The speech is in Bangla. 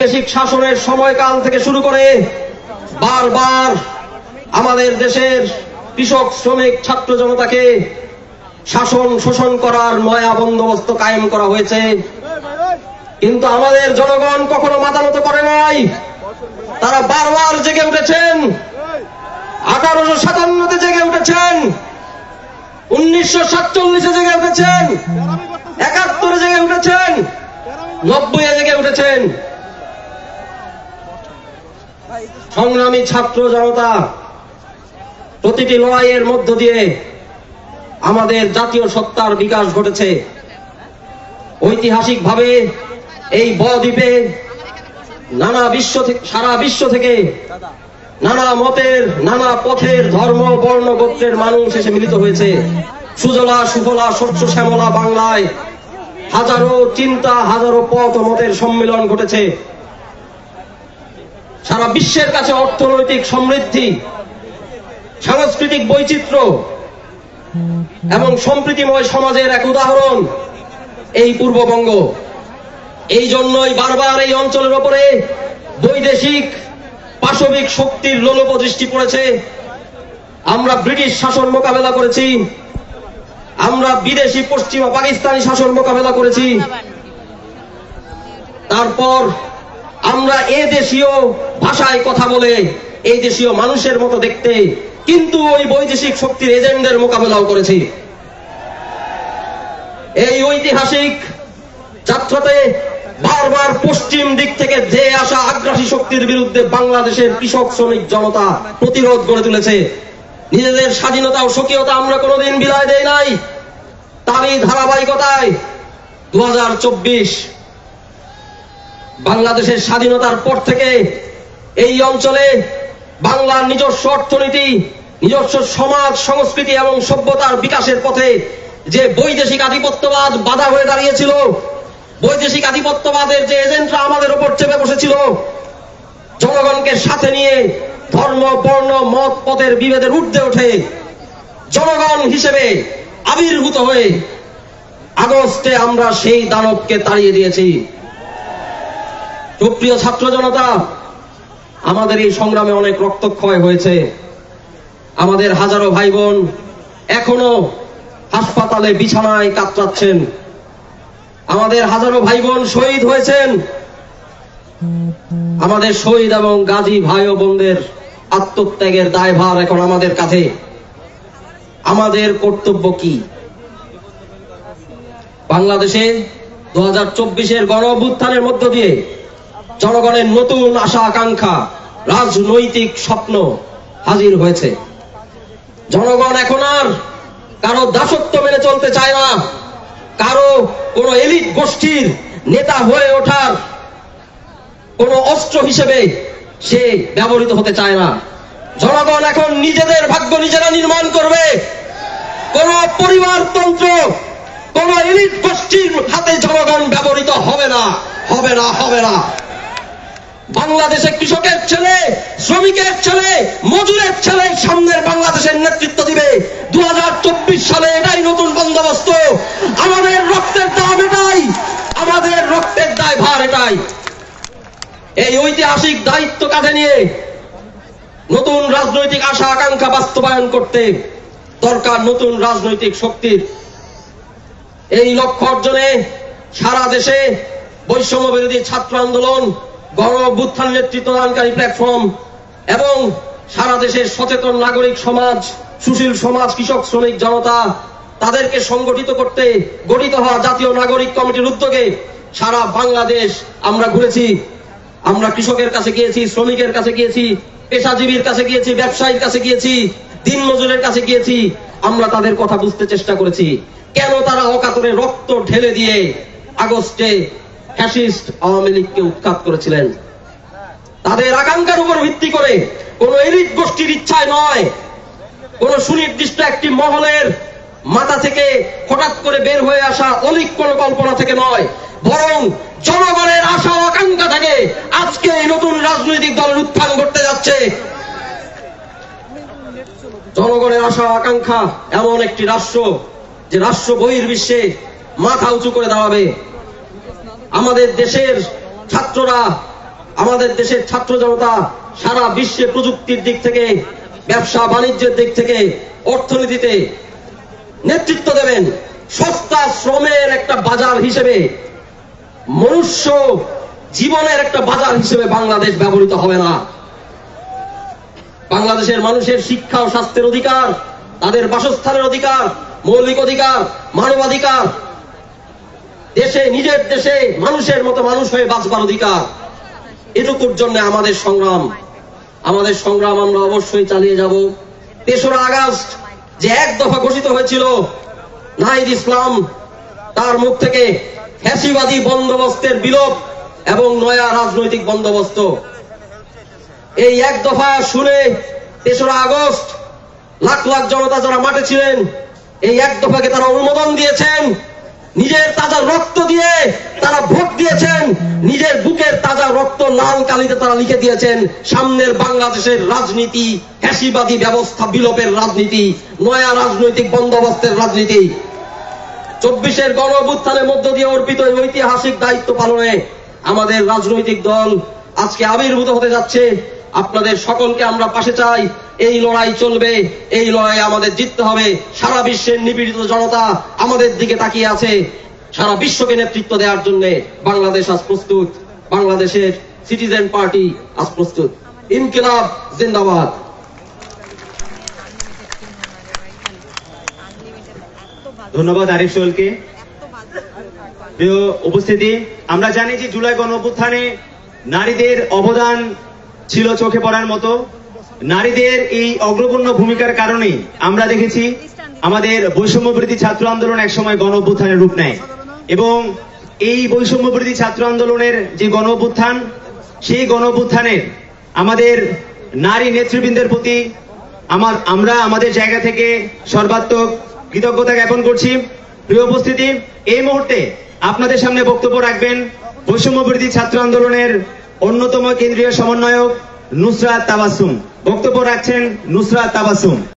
বৈদেশিক শাসনের সময়কাল থেকে শুরু করে বারবার আমাদের দেশের কৃষক, শ্রমিক, ছাত্র জনতাকে শাসন শোষণ করার নয়া বন্দোবস্ত কায়েম করা হয়েছে, কিন্তু আমাদের জনগণ কখনো মাথা নত করে নাই। তারা বারবার জেগে উঠেছেন। 1857-তে জেগে উঠেছেন, 1947-এ জেগে উঠেছেন, 71-এ জেগে উঠেছেন, 90-এ জেগে উঠেছেন। সংগ্রামী ছাত্র জনতা প্রতিটি লড়াইয়ের মধ্য দিয়ে আমাদের জাতীয় সত্তার বিকাশ ঘটেছে। ঐতিহাসিকভাবে এই বদ্বীপে সারা বিশ্ব থেকে নানা মতের, নানা পথের, ধর্ম, বর্ণ, গোত্রের মানুষ এসে মিলিত হয়েছে। সুজলা সুফলা শস্য শ্যামলা বাংলায় হাজারো চিন্তা, হাজারো পথ ও মতের সম্মিলন ঘটেছে। সারা বিশ্বের কাছে অর্থনৈতিক সমৃদ্ধি, সাংস্কৃতিক বৈচিত্র্য এবং সম্প্রীতিময় সমাজের এক উদাহরণ এই পূর্ববঙ্গ। এই জন্যই বারবার এই অঞ্চলের উপরে বৈদেশিক পাশবিক শক্তির লোলুপ দৃষ্টি পড়েছে। আমরা ব্রিটিশ শাসন মোকাবেলা করেছি, আমরা বিদেশি পশ্চিমা পাকিস্তানি শাসন মোকাবেলা করেছি, তারপর আমরা এ দেশীয় ভাষায় কথা বলে এই দেশীয় মানুষের মতো দেখতে কিন্তু ওই বৈদেশিক শক্তির এজেন্টদের মোকাবেলাও করেছি। এই ঐতিহাসিক যাত্রাতে বারবার পশ্চিম দিক থেকে যে আসা আগ্রাসী শক্তির বিরুদ্ধে বাংলাদেশের কৃষক, শ্রমিক জনতা প্রতিরোধ গড়ে তুলেছে। নিজেদের স্বাধীনতা ও স্বকীয়তা আমরা কোনোদিন বিদায় দেই নাই। তারই ধারাবাহিকতায় 2024 বাংলাদেশের স্বাধীনতার পর থেকে এই অঞ্চলে বাংলার নিজস্ব অর্থনীতি, নিজস্ব সমাজ, সংস্কৃতি এবং সভ্যতার বিকাশের পথে যে বৈদেশিক আধিপত্যবাদ বাধা হয়ে দাঁড়িয়েছিল, বৈদেশিক আধিপত্যবাদের যে এজেন্টরা আমাদের উপর চেপে বসেছিল, জনগণকে সাথে নিয়ে ধর্ম, বর্ণ, মত, পথের বিভেদের ঊর্ধ্বে ওঠে জনগণ হিসেবে আবির্ভূত হয়ে আগস্টে আমরা সেই দানবকে তাড়িয়ে দিয়েছি। সুপ্রিয় ছাত্র জনতা, আমাদের এই সংগ্রামে অনেক রক্তক্ষয় হয়েছে। আমাদের হাজারো ভাই বোন এখনো হাসপাতালে বিছানায় কাতরাচ্ছেন। আমাদের হাজারো ভাই বোন শহীদ হয়েছেন। আমাদের শহীদ এবং গাজী ভাই ও বোনদের আত্মত্যাগের দায়ভার এখন আমাদের কাছে। আমাদের কর্তব্য কি? বাংলাদেশে 2024-এর গণ অভ্যুত্থানের মধ্য দিয়ে জনগণের নতুন আশা আকাঙ্ক্ষা, রাজনৈতিক স্বপ্ন হাজির হয়েছে। জনগণ এখন আর কারো দাসত্ব মেনে চলতে চায় না, কারো কোন এলিট গোষ্ঠীর নেতা হয়ে ওঠার কোন অস্ত্র হিসেবে সে ব্যবহৃত হতে চায় না। জনগণ এখন নিজেদের ভাগ্য নিজেরা নির্মাণ করবে। কোন পরিবারতন্ত্র, কোন এলিট গোষ্ঠীর হাতে জনগণ ব্যবহৃত হবে না, হবে না, হবে না। বাংলাদেশে কৃষকের ছেলে, শ্রমিকের ছেলে, মজুরের ছেলে সামনের বাংলাদেশের নেতৃত্ব দিবে। 2024 সালে এটাই নতুন বন্দোবস্ত। আমাদের রক্তের দাম এটাই, আমাদের রক্তের দায়ভার এটাই। এই ঐতিহাসিক দায়িত্ব কাঁধে নিয়ে নতুন রাজনৈতিক আশা আকাঙ্ক্ষা বাস্তবায়ন করতে দরকার নতুন রাজনৈতিক শক্তির। এই লক্ষ্য অর্জনে সারা দেশে বৈষম্য বিরোধী ছাত্র আন্দোলন, গণ অভ্যুত্থান নেতৃত্বদানকারী প্ল্যাটফর্ম এবং সারা দেশের সচেতন নাগরিক সমাজ, সুশীল সমাজ, কৃষক, শ্রমিক জনতা তাদেরকে সংগঠিত করতে গঠিত হওয়া জাতীয় নাগরিক কমিটির উদ্যোগে সারা বাংলাদেশ আমরা ঘুরেছি। আমরা কৃষকের কাছে গিয়েছি, শ্রমিকের কাছে গিয়েছি, পেশাজীবীর কাছে গিয়েছি, ব্যবসায়ীর কাছে গিয়েছি, দিনমজুরের কাছে গিয়েছি। আমরা তাদের কথা বুঝতে চেষ্টা করেছি, কেন তারা অকাতরে রক্ত ঢেলে দিয়ে আগস্টে ফ্যাসিস্ট আওয়ামী লীগকে উৎখাত করেছিলেন। তাদের আকাঙ্ক্ষার উপর ভিত্তি করে, কোন এলিট গোষ্ঠীর ইচ্ছায় নয়, কোন সুনির্দিষ্ট একটি মহলের মাথা থেকে হঠাৎ করে বের হয়ে আসা অলিক কোন কল্পনা থেকে নয়, বরং জনগণের আশা ও আকাঙ্ক্ষা থেকে আজকে এই নতুন রাজনৈতিক দলের উত্থান ঘটতে যাচ্ছে। জনগণের আশা আকাঙ্ক্ষা এমন একটি রাষ্ট্র যে রাষ্ট্র বহির্বিশ্বে মাথা উঁচু করে দাঁড়াবে। আমাদের দেশের ছাত্ররা আমাদের দেশের ছাত্র জনতা সারা বিশ্বে প্রযুক্তির দিক থেকে, ব্যবসা বাণিজ্যের দিক থেকে, অর্থনীতিতে নেতৃত্ব দেবেন। সস্তা শ্রমের একটা বাজার হিসেবে, মনুষ্য জীবনের একটা বাজার হিসেবে বাংলাদেশ ব্যবহৃত হবে না। বাংলাদেশের মানুষের শিক্ষা ও স্বাস্থ্যের অধিকার, তাদের বাসস্থানের অধিকার, মৌলিক অধিকার, মানবাধিকার, দেশে নিজের দেশে মানুষের মতো মানুষ হয়ে বাঁচবার অধিকার, এটুকুর জন্য আমাদের সংগ্রাম আমরা অবশ্যই চালিয়ে যাব। ৩রা আগস্ট যে এক দফা ঘোষিত হয়েছিল, নাহিদ ইসলাম তার মুখ থেকে ফ্যাসিবাদী বন্দোবস্তের বিলোপ এবং নয়া রাজনৈতিক বন্দোবস্ত, এই এক দফা শুনে ৩রা আগস্ট লাখ লাখ জনতা যারা মাঠে ছিলেন, এই এক দফাকে তারা অনুমোদন দিয়েছেন। নিজের তাজা রক্ত দিয়ে তারা ভোট দিয়েছেন, নিজের বুকের তাজা রক্ত লাল কালিতে তারা লিখে দিয়েছেন সামনের বাংলাদেশের রাজনীতি ফ্যাসিবাদী ব্যবস্থা বিলোপের রাজনীতি, নয়া রাজনৈতিক বন্দোবস্তের রাজনীতি। ২৪-এর গণ অভ্যুত্থানের মধ্য দিয়ে অর্পিত ঐতিহাসিক দায়িত্ব পালনে আমাদের রাজনৈতিক দল আজকে আবির্ভূত হতে যাচ্ছে। আপনাদের সকলকে আমরা পাশে চাই। এই লড়াই চলবে, এই লড়াই আমাদের জিততে হবে। সারা বিশ্বের নিপীড়িত জনতা আমাদের দিকে তাকিয়ে আছে। সারা বিশ্বকে নেতৃত্ব দেওয়ার জন্য বাংলাদেশ আজ প্রস্তুত, বাংলাদেশের সিটিজেন পার্টি আজ প্রস্তুত। ইনকিলাব জিন্দাবাদ। ধন্যবাদ আরিফ সোহেলকে। প্রিয় উপস্থিতি, আমরা জানি যে জুলাই গণ অভ্যুত্থানে নারীদের অবদান ছিল চোখে পড়ার মতো। নারীদের এই অগ্রগণ্য ভূমিকার কারণে আমরা দেখেছি আমাদের বৈষম্যবিরোধী ছাত্র আন্দোলন একসময় গণ অভ্যুত্থানের রূপ নেয়, এবং এই বৈষম্যবিরোধী ছাত্র আন্দোলনের যে গণ অভ্যুত্থান, সেই গণ অভ্যুত্থানের আমাদের নারী নেতৃবৃন্দের প্রতি আমরা আমাদের জায়গা থেকে সর্বাত্মক কৃতজ্ঞতা জ্ঞাপন করছি। প্রিয় উপস্থিতি, এই মুহূর্তে আপনাদের সামনে বক্তব্য রাখবেন বৈষম্যবিরোধী ছাত্র আন্দোলনের অন্যতম কেন্দ্রীয় সমন্বয়ক নুসরাত তাবাসসুম। বক্তব্য রাখছেন নুসরাত তাবাসসুম।